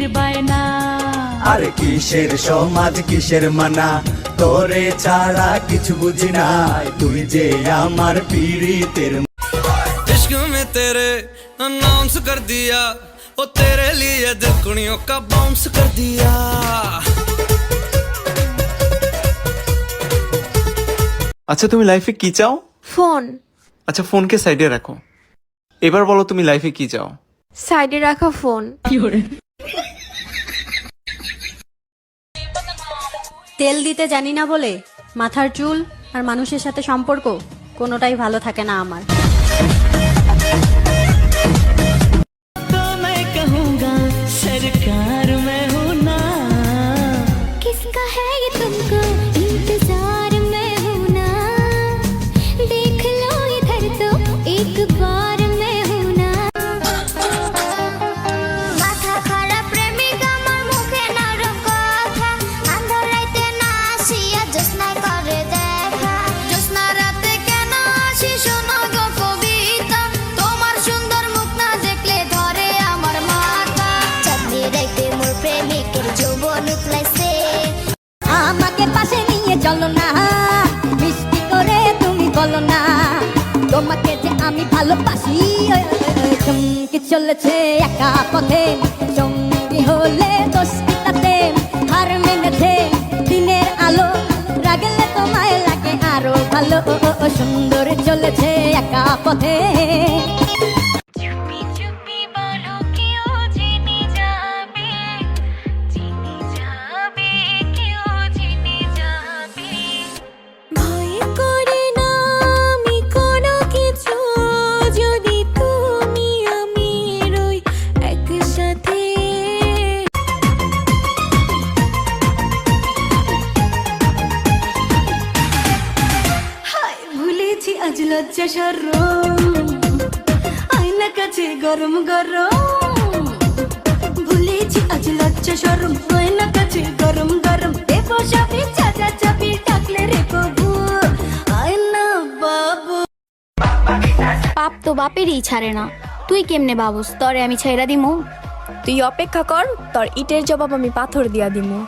বিয়ের বায়না। আরে কিসের সমাজ কিসের মানা, তোরে ছাড়া কিছু বুঝি না, তুই যে আমার পীড়িতের। इश्क में तेरे अनाउंस कर दिया, ओ तेरे लिए दिल कुड़ियों का बाउंस कर दिया। আচ্ছা তুমি লাইফে কি চাও? ফোন। আচ্ছা ফোনকে সাইডে রাখো, এবার বলো তুমি লাইফে কি চাও? সাইডে রাখা ফোন। তেল দিতে জানি না বলে মাথার চুল আর মানুষের সাথে সম্পর্ক কোনোটাই ভালো থাকে না আমার। तो मैं कहूँगा सरकार में हूँ ना। किसका है ये तुमको इंतजार में हूँ ना, देख लो इधर तो एक बार मैं हूँ ना। माथा खराब प्रेमिका আমার মুখে নরম কথা, আন্ধার রাতে না আসিয়া জ্যোৎস্নায় করে দেখা। জ্যোৎস্না রাতে কেন আসি শোনো গো কবিতা, তোমার সুন্দর মুখ না দেখলে ধরে আমার মাথা। চাঁদনি রাতে মোর প্রেমিকের যৌবন উতলাইছে। আমাকে পাশে নিয়ে চলো না, মিষ্টি করে তুমি বলো না তোমাকে যে আমি ভালোবাসি। চমকে চলেছে একা পথে, সঙ্গী হলে দোস্তি তাতে হার মেনেছে দিনের আলো, রাগলে তোমায় লাগে আরো ভালো। সুন্দর চলেছে একা পথে। চুপি চুপি বলো কেউ জেনে যাবে, জেনে যাবে, কেউ জেনে যাবে। ভয় করি না আমি কোনো কিছু, যদি তুমি আমি রই একসাথে। হায় ভুলেছি আজ লজ্জা শরম, আয়না কাছে গরম গরম। ভুলেছি আজ লজ্জা শরম, আয়না কাছে গরম গরম। দেবো চাবি চাচা চাবি ডাকলে রে কবু, আয়না বাবু। পাপ তো বাপেরই ছাড়ে না, তুই কেমনে ভাবস তরে আমি ছেড়া দিমু? তুই অপেক্ষা কর, তোর ইটের জবাব আমি পাথর দিয়া দিমু।